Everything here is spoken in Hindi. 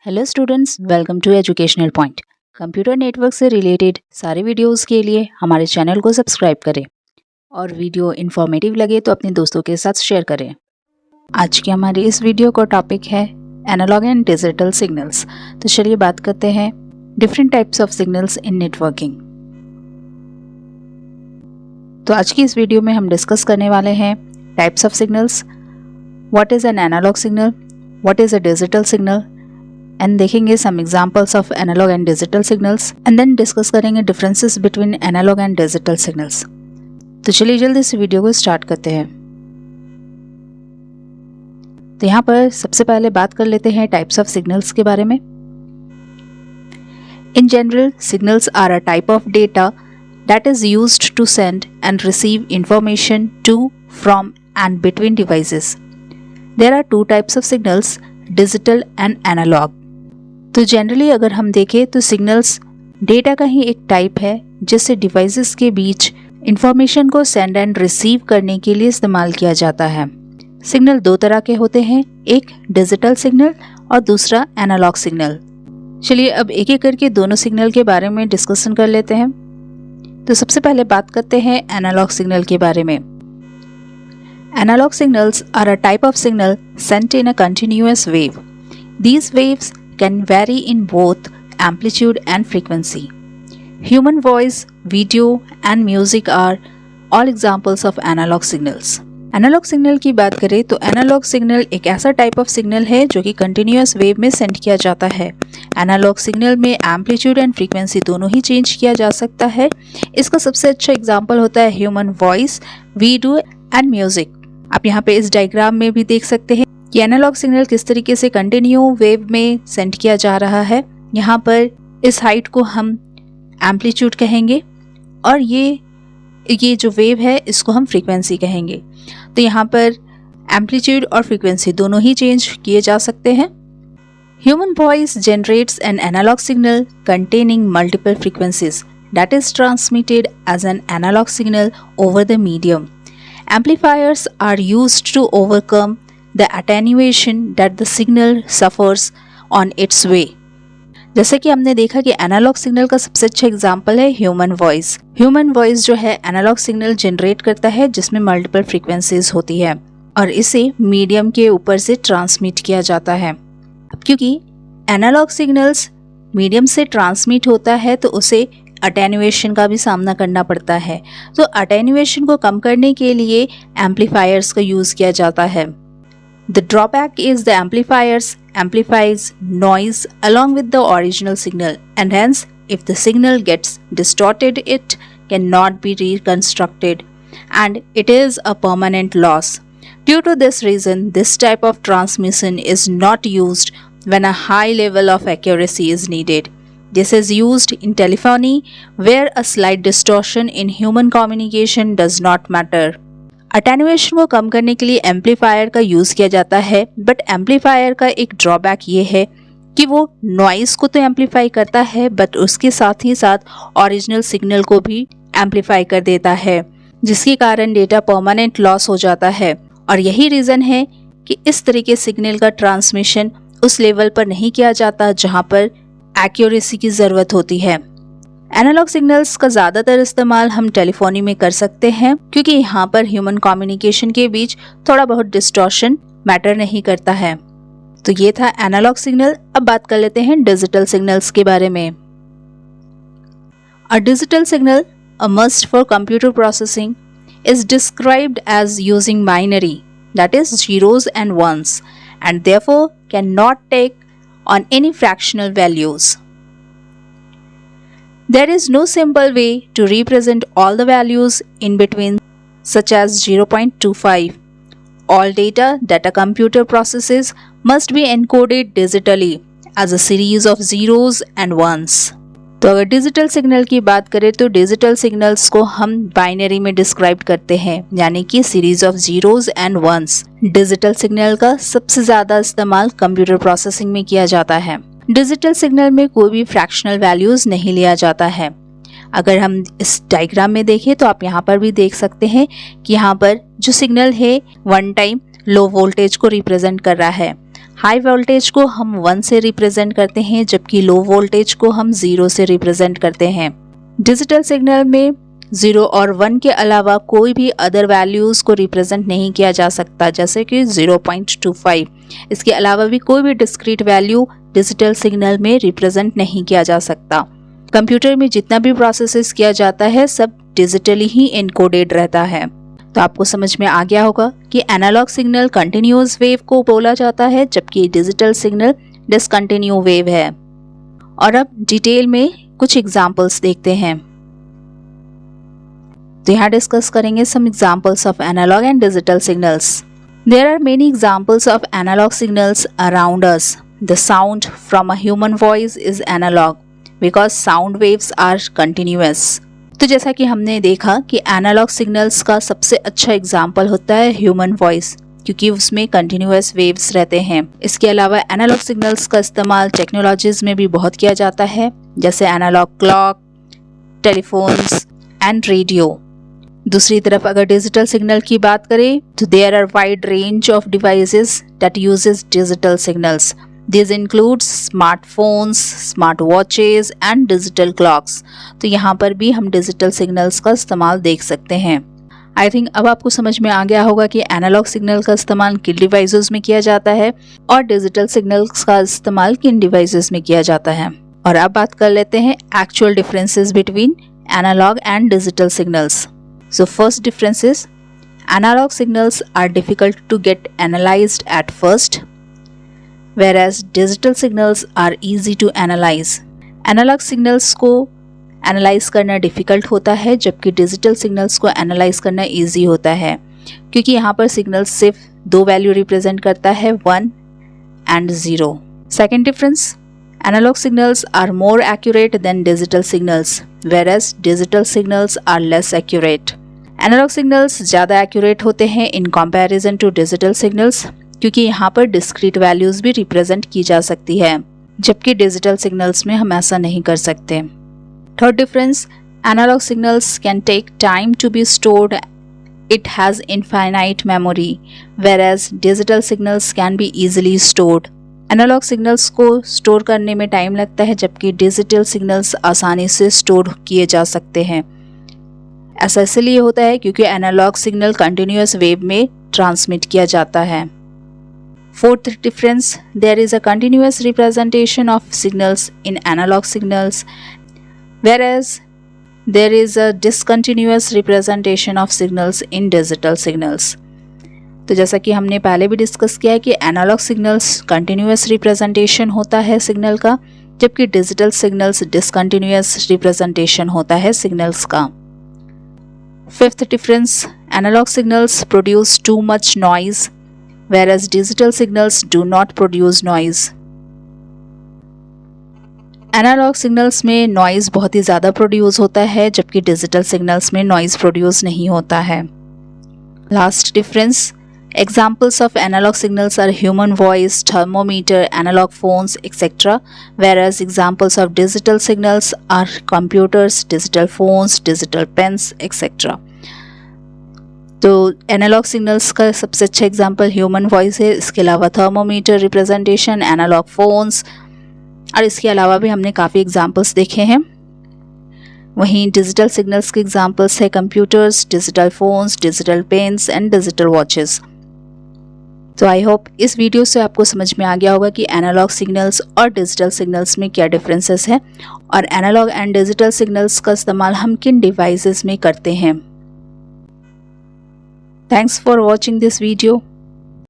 Hello students, welcome to educational point. Computer network से रिलेटेड सारे वीडियोस के लिए हमारे चैनल को सब्सक्राइब करें और वीडियो इन्फॉर्मेटिव लगे तो अपने दोस्तों के साथ शेयर करें। आज के हमारे इस वीडियो का टॉपिक है एनालॉग एंड डिजिटल सिग्नल्स। तो चलिए बात करते हैं different types of signals in networking. तो आज की इस वीडियो में हम डिस्कस करने वाले हैं types of signals, what is an analogue signal, what is a digital signal, and देखेंगे some examples of analogue and digital signals and then discuss करेंगे differences between analogue and digital signals. तो चलिए जल्दी से वीडियो को स्टार्ट करते हैं। तो यहाँ पर सबसे पहले बात कर लेते हैं टाइप्स ऑफ सिग्नल्स के बारे में। In general, signals are a type of data that is used to send and receive information to, from and between devices. There are two types of signals, digital and analog. तो जनरली अगर हम देखें तो सिग्नल्स डेटा का ही एक टाइप है जिससे डिवाइसेस के बीच इंफॉर्मेशन को सेंड एंड रिसीव करने के लिए इस्तेमाल किया जाता है। सिग्नल दो तरह के होते हैं, एक डिजिटल सिग्नल और दूसरा एनालॉग सिग्नल। चलिए अब एक एक करके दोनों सिग्नल के बारे में डिस्कशन कर लेते हैं। तो सबसे पहले बात करते हैं एनालॉग सिग्नल के बारे में। Analog signals are a type of signal sent in a continuous wave. These waves can vary in both amplitude and frequency. Human voice, video and music are all examples of analog signals. Analog signal की बात करें तो एनालॉग सिग्नल एक ऐसा टाइप ऑफ सिग्नल है जो कि कंटिन्यूअस वेव में सेंड किया जाता है। एनालॉग सिग्नल में एम्पलीट्यूड एंड फ्रीक्वेंसी दोनों ही चेंज किया जा सकता है। इसका सबसे अच्छा एग्जांपल होता है human voice, video and music. आप यहाँ पे इस डायग्राम में भी देख सकते हैं कि एनालॉग सिग्नल किस तरीके से कंटिन्यू वेव में सेंड किया जा रहा है। यहाँ पर इस हाइट को हम एम्पलीट्यूड कहेंगे और ये जो वेव है इसको हम फ्रीक्वेंसी कहेंगे। तो यहाँ पर एम्पलीट्यूड और फ्रीक्वेंसी दोनों ही चेंज किए जा सकते हैं। Human voice generates an analogue signal containing multiple frequencies that is transmitted as an analog signal over the medium. Amplifiers are used to overcome the attenuation that the signal suffers on its way. जैसे कि हमने देखा कि एनालॉग सिग्नल का सबसे अच्छा एग्जांपल है ह्यूमन वॉइस। ह्यूमन वॉइस जो है एनालॉग सिग्नल जनरेट करता है जिसमें मल्टीपल फ्रीक्वेंसीज होती है और इसे मीडियम के ऊपर से ट्रांसमिट किया जाता है। क्योंकि एनालॉग सिग्नल्स मीडियम से ट्रांसमिट होता है तो उसे अटेन्युएशन का भी सामना करना पड़ता है। तो अटेन्युएशन को कम करने के लिए एम्पलीफायर्स का यूज किया जाता है। The drawback is the amplifiers amplifies noise along with the original signal, and hence if the signal gets distorted it cannot be reconstructed and it is a permanent loss. Due to this reason, this type of transmission is not used when a high level of accuracy is needed. This is used in telephony where a slight distortion in human communication does not matter. Attenuation को कम करने के लिए एम्पलीफायर का यूज़ किया जाता है, बट एम्पलीफायर का एक ड्रॉबैक ये है कि वो नॉइज़ को तो एम्पलीफाई करता है बट उसके साथ ही साथ ओरिजिनल सिग्नल को भी एम्पलीफाई कर देता है, जिसके कारण डेटा परमानेंट लॉस हो जाता है। और यही रीज़न है कि इस तरीके सिग्नल का ट्रांसमिशन उस लेवल पर नहीं किया जाता जहाँ पर एक्यूरेसी की ज़रूरत होती है। एनालॉग सिग्नल्स का ज़्यादातर इस्तेमाल हम टेलीफोनी में कर सकते हैं क्योंकि यहाँ पर ह्यूमन कम्युनिकेशन के बीच थोड़ा बहुत डिस्टॉर्शन मैटर नहीं करता है। तो ये था एनालॉग सिग्नल। अब बात कर लेते हैं डिजिटल सिग्नल्स के बारे में। A digital signal, a must for computer processing, is described as using binary, that is zeros and ones, and therefore cannot take on any fractional values. There is no simple way to represent all the values in between, such as 0.25. All data that a computer processes must be encoded digitally as a series of zeros and ones. तो अगर डिजिटल सिग्नल की बात करें तो डिजिटल सिग्नल्स को हम बाइनरी में डिस्क्राइब करते हैं, यानी कि series of zeros and ones. Digital signal का सबसे ज़्यादा इस्तेमाल कंप्यूटर प्रोसेसिंग में किया जाता है। डिजिटल सिग्नल में कोई भी फ्रैक्शनल वैल्यूज नहीं लिया जाता है। अगर हम इस डायग्राम में देखें तो आप यहाँ पर भी देख सकते हैं कि यहाँ पर जो सिग्नल है वन टाइम लो वोल्टेज को रिप्रेजेंट कर रहा है, हाई वोल्टेज को हम 1 से रिप्रेजेंट करते हैं, जबकि लो वोल्टेज को हम 0 से रिप्रेजेंट करते हैं। डिजिटल सिग्नल में 0 और 1 के अलावा कोई भी अदर वैल्यूज़ को रिप्रेजेंट नहीं किया जा सकता, जैसे कि 0.25। इसके अलावा भी कोई भी डिस्क्रीट वैल्यू डिजिटल सिग्नल में रिप्रेजेंट नहीं किया जा सकता। कंप्यूटर में जितना भी प्रोसेसेस किया जाता है सब डिजिटली ही एनकोडेड रहता है। तो आपको समझ में आ गया होगा कि एनालॉग सिग्नल कंटिन्यूअस वेव को बोला जाता है, जबकि डिजिटल सिग्नल डिसकंटिन्यू वेव है। और अब डिटेल में कुछ एग्जांपल्स देखते हैं। तो यहाँ डिस्कस करेंगे some examples of analogue and digital signals. There are many examples of analog signals around us. The sound from a human voice is analog because sound waves are continuous. तो जैसा कि हमने देखा कि एनालॉग सिग्नल्स का सबसे अच्छा एग्जाम्पल होता है ह्यूमन वॉइस, क्योंकि उसमें कंटिन्यूअस वेव्स रहते हैं। इसके अलावा एनालॉग सिग्नल्स का इस्तेमाल टेक्नोलॉजीज में भी बहुत किया जाता है, जैसे analog clock, telephones and radio. दूसरी तरफ अगर डिजिटल सिग्नल की बात करें तो there are wide range of devices that uses digital signals. These includes smartphones, smart watches and digital clocks। तो यहाँ पर भी हम डिजिटल सिग्नल्स का इस्तेमाल देख सकते हैं। आई थिंक अब आपको समझ में आ गया होगा कि एनालॉग सिग्नल का इस्तेमाल किन डिवाइसेस में किया जाता है और डिजिटल सिग्नल्स का इस्तेमाल किन डिवाइसेस में किया जाता है। और अब बात कर लेते हैं actual differences between analogue and digital signals. So first difference is analog signals are difficult to get analyzed at first, whereas digital signals are easy to analyze। Analog signals को एनालाइज करना डिफ़िकल्ट होता है, जबकि डिजिटल सिग्नल्स को एनालाइज करना इजी होता है, क्योंकि यहाँ पर सिग्नल सिर्फ 2 वैल्यू रिप्रेजेंट करता है, 1 and 0। Second difference, analog signals are more accurate than digital signals, whereas digital signals are less accurate. Analog signals ज़्यादा एक्यूरेट होते हैं in comparison to digital signals, क्योंकि यहाँ पर डिस्क्रीट वैल्यूज भी रिप्रेजेंट की जा सकती है, जबकि डिजिटल सिग्नल्स में हम ऐसा नहीं कर सकते। Third difference, analog signals can take time to be stored, it has infinite memory, whereas digital signals can be easily stored. Analog signals को स्टोर करने में टाइम लगता है, जबकि डिजिटल सिग्नल्स आसानी से स्टोर किए जा सकते हैं। ऐसा इसलिए होता है क्योंकि एनालॉग सिग्नल कंटिन्यूअस वेव में ट्रांसमिट किया जाता है। Fourth difference, there is a continuous representation of signals in analog signals, whereas there is a discontinuous representation of signals in digital signals। तो जैसा कि हमने पहले भी डिस्कस किया है कि एनालॉग सिग्नल्स कंटिन्यूअस रिप्रेजेंटेशन होता है सिग्नल का, जबकि डिजिटल सिग्नल्स डिसकंटिन्यूअस रिप्रेजेंटेशन होता है सिग्नल्स का। Fifth difference, analog signals produce too much noise, whereas digital signals do not produce noise। Analog signals में नॉइज बहुत ही ज़्यादा प्रोड्यूस होता है, जबकि डिजिटल सिग्नल्स में नॉइज प्रोड्यूस नहीं होता है। Last difference, examples of analog signals are human voice, thermometer, analog phones etcetera, whereas examples of digital signals are computers, digital phones, digital pens etcetera. तो एनालॉग सिग्नल्स का सबसे अच्छा एग्जांपल ह्यूमन वॉइस है। इसके अलावा थर्मोमीटर रिप्रेजेंटेशन, एनालॉग फोन्स, और इसके अलावा भी हमने काफ़ी एग्जांपल्स देखे हैं। वहीं डिजिटल सिग्नल्स के एग्जांपल्स है computers, digital phones, digital pens and digital watches. तो आई होप इस वीडियो से आपको समझ में आ गया होगा कि एनालॉग सिग्नल्स और डिजिटल सिग्नल्स में क्या डिफरेंसेस है और एनालॉग एंड डिजिटल सिग्नल्स का इस्तेमाल हम किन डिवाइसेस में करते हैं। Thanks for watching this video.